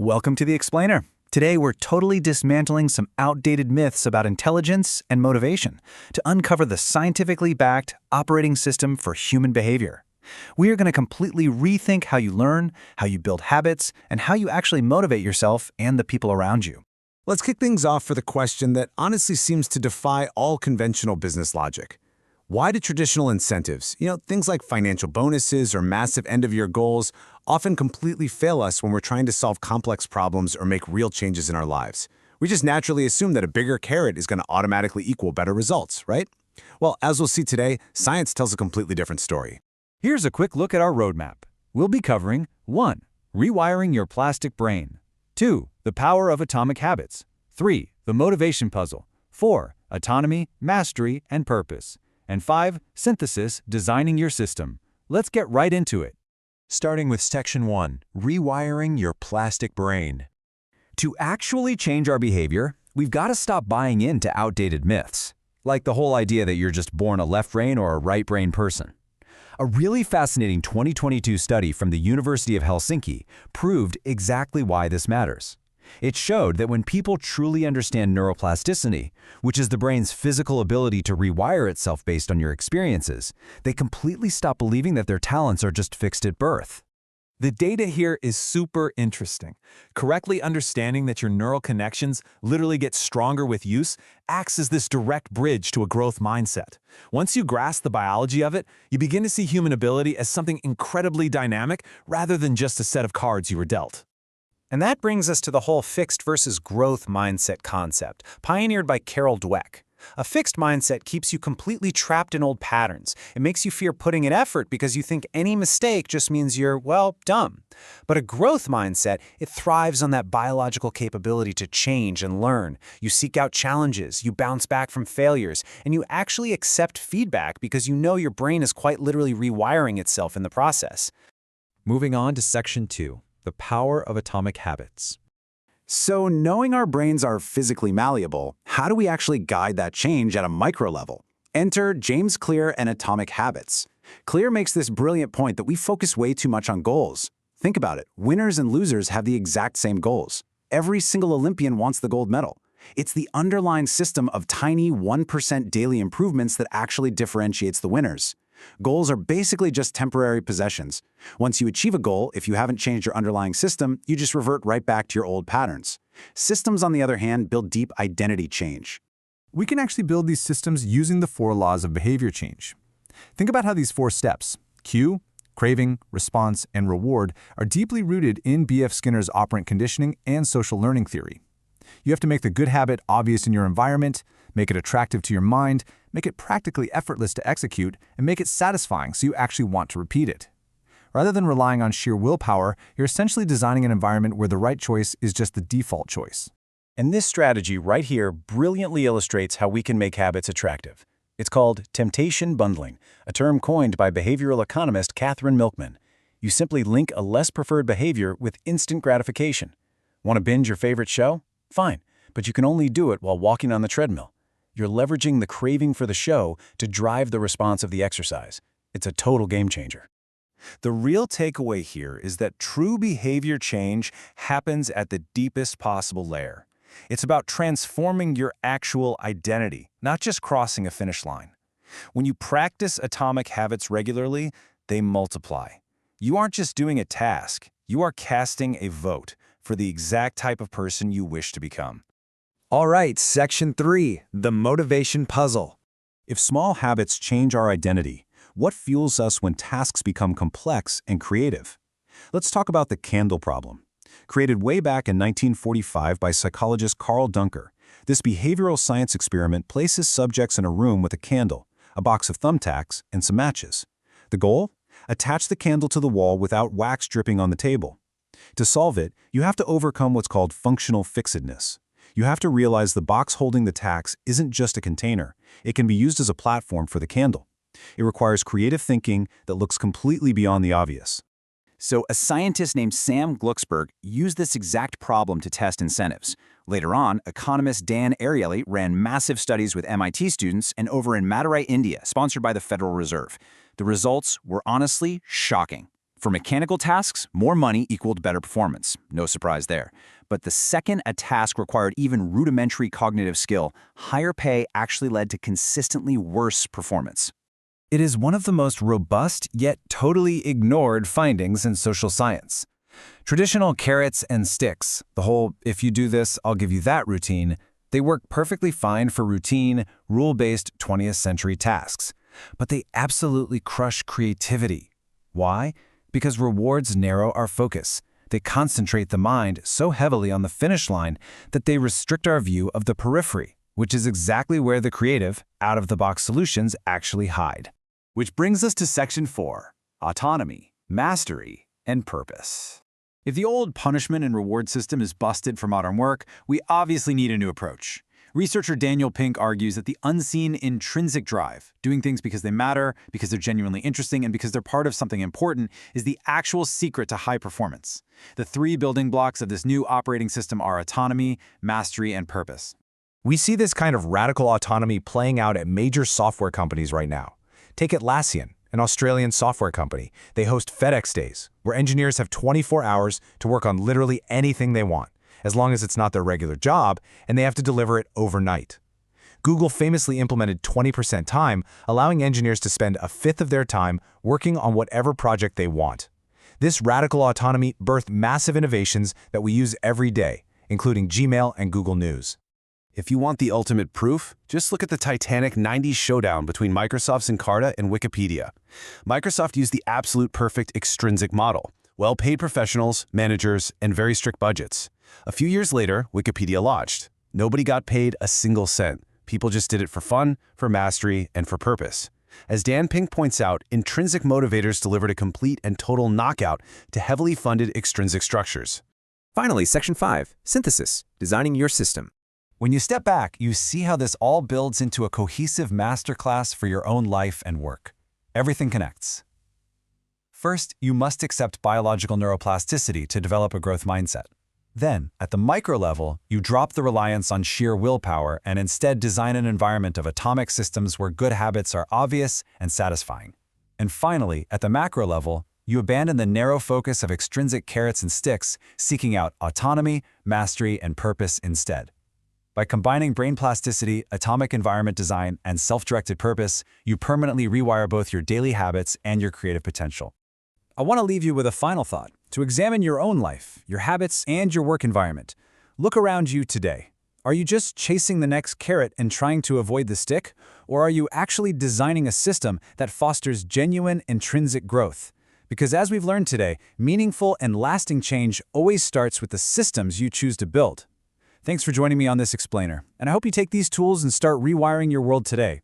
Welcome to The Explainer. Today, we're totally dismantling some outdated myths about intelligence and motivation to uncover the scientifically backed operating system for human behavior. We are going to completely rethink how you learn, how you build habits, and how you actually motivate yourself and the people around you. Let's kick things off with a question that honestly seems to defy all conventional business logic. Why do traditional incentives, things like financial bonuses or massive end-of-year goals, often completely fail us when we're trying to solve complex problems or make real changes in our lives? We just naturally assume that a bigger carrot is going to automatically equal better results, right? Well, as we'll see today, science tells a completely different story. Here's a quick look at our roadmap. We'll be covering 1. Rewiring your plastic brain. 2. The power of atomic habits. 3. The motivation puzzle. 4. Autonomy, mastery, and purpose. And 5. Synthesis, designing your system. Let's get right into it. Starting with Section 1, Rewiring Your Plastic Brain. To actually change our behavior, we've got to stop buying into outdated myths, like the whole idea that you're just born a left brain or a right brain person. A really fascinating 2022 study from the University of Helsinki proved exactly why this matters. It showed that when people truly understand neuroplasticity, which is the brain's physical ability to rewire itself based on your experiences, they completely stop believing that their talents are just fixed at birth. The data here is super interesting. Correctly understanding that your neural connections literally get stronger with use acts as this direct bridge to a growth mindset. Once you grasp the biology of it, you begin to see human ability as something incredibly dynamic rather than just a set of cards you were dealt. And that brings us to the whole fixed versus growth mindset concept, pioneered by Carol Dweck. A fixed mindset keeps you completely trapped in old patterns. It makes you fear putting in effort because you think any mistake just means you're, dumb. But a growth mindset, it thrives on that biological capability to change and learn. You seek out challenges, you bounce back from failures, and you actually accept feedback because you know your brain is quite literally rewiring itself in the process. Moving on to Section 2, The Power of Atomic Habits. So knowing our brains are physically malleable, how do we actually guide that change at a micro level? Enter James Clear and Atomic Habits. Clear makes this brilliant point that we focus way too much on goals. Think about it. Winners and losers have the exact same goals. Every single Olympian wants the gold medal. It's the underlying system of tiny 1% daily improvements that actually differentiates the winners. Goals are basically just temporary possessions. Once you achieve a goal, if you haven't changed your underlying system, you just revert right back to your old patterns. Systems, on the other hand, build deep identity change. We can actually build these systems using the 4 laws of behavior change. Think about how these 4 steps, cue, craving, response, and reward, are deeply rooted in B.F. Skinner's operant conditioning and social learning theory. You have to make the good habit obvious in your environment, make it attractive to your mind, make it practically effortless to execute, and make it satisfying so you actually want to repeat it. Rather than relying on sheer willpower, you're essentially designing an environment where the right choice is just the default choice. And this strategy right here brilliantly illustrates how we can make habits attractive. It's called temptation bundling, a term coined by behavioral economist Catherine Milkman. You simply link a less preferred behavior with instant gratification. Want to binge your favorite show? Fine, but you can only do it while walking on the treadmill. You're leveraging the craving for the show to drive the response of the exercise. It's a total game changer. The real takeaway here is that true behavior change happens at the deepest possible layer. It's about transforming your actual identity, not just crossing a finish line. When you practice atomic habits regularly, they multiply. You aren't just doing a task, you are casting a vote for the exact type of person you wish to become. All right, Section 3, The Motivation Puzzle. If small habits change our identity, what fuels us when tasks become complex and creative? Let's talk about the candle problem. Created way back in 1945 by psychologist Carl Dunker, this behavioral science experiment places subjects in a room with a candle, a box of thumbtacks, and some matches. The goal? Attach the candle to the wall without wax dripping on the table. To solve it, you have to overcome what's called functional fixedness. You have to realize the box holding the tacks isn't just a container. It can be used as a platform for the candle. It requires creative thinking that looks completely beyond the obvious. So a scientist named Sam Glucksberg used this exact problem to test incentives. Later on, economist Dan Ariely ran massive studies with MIT students and over in Madurai, India, sponsored by the Federal Reserve. The results were honestly shocking. For mechanical tasks, more money equaled better performance. No surprise there. But the second a task required even rudimentary cognitive skill, higher pay actually led to consistently worse performance. It is one of the most robust yet totally ignored findings in social science. Traditional carrots and sticks, the whole "if you do this, I'll give you that" routine, they work perfectly fine for routine, rule-based 20th century tasks. But they absolutely crush creativity. Why? Because rewards narrow our focus. They concentrate the mind so heavily on the finish line that they restrict our view of the periphery, which is exactly where the creative, out-of-the-box solutions actually hide. Which brings us to Section 4, autonomy, mastery, and purpose. If the old punishment and reward system is busted for modern work, we obviously need a new approach. Researcher Daniel Pink argues that the unseen intrinsic drive, doing things because they matter, because they're genuinely interesting, and because they're part of something important, is the actual secret to high performance. The three building blocks of this new operating system are autonomy, mastery, and purpose. We see this kind of radical autonomy playing out at major software companies right now. Take Atlassian, an Australian software company. They host FedEx Days, where engineers have 24 hours to work on literally anything they want, as long as it's not their regular job, and they have to deliver it overnight. Google famously implemented 20% time, allowing engineers to spend a fifth of their time working on whatever project they want. This radical autonomy birthed massive innovations that we use every day, including Gmail and Google News. If you want the ultimate proof, just look at the titanic 90s showdown between Microsoft's Encarta and Wikipedia. Microsoft used the absolute perfect extrinsic model: well-paid professionals, managers, and very strict budgets. A few years later, Wikipedia launched. Nobody got paid a single cent. People just did it for fun, for mastery, and for purpose. As Dan Pink points out, intrinsic motivators delivered a complete and total knockout to heavily funded extrinsic structures. Finally, Section 5, Synthesis, Designing Your System. When you step back, you see how this all builds into a cohesive masterclass for your own life and work. Everything connects. First, you must accept biological neuroplasticity to develop a growth mindset. Then, at the micro level, you drop the reliance on sheer willpower and instead design an environment of atomic systems where good habits are obvious and satisfying. And finally, at the macro level, you abandon the narrow focus of extrinsic carrots and sticks, seeking out autonomy, mastery, and purpose instead. By combining brain plasticity, atomic environment design, and self-directed purpose, you permanently rewire both your daily habits and your creative potential. I want to leave you with a final thought: to examine your own life, your habits, and your work environment. Look around you today. Are you just chasing the next carrot and trying to avoid the stick? Or are you actually designing a system that fosters genuine intrinsic growth? Because as we've learned today, meaningful and lasting change always starts with the systems you choose to build. Thanks for joining me on this explainer, and I hope you take these tools and start rewiring your world today.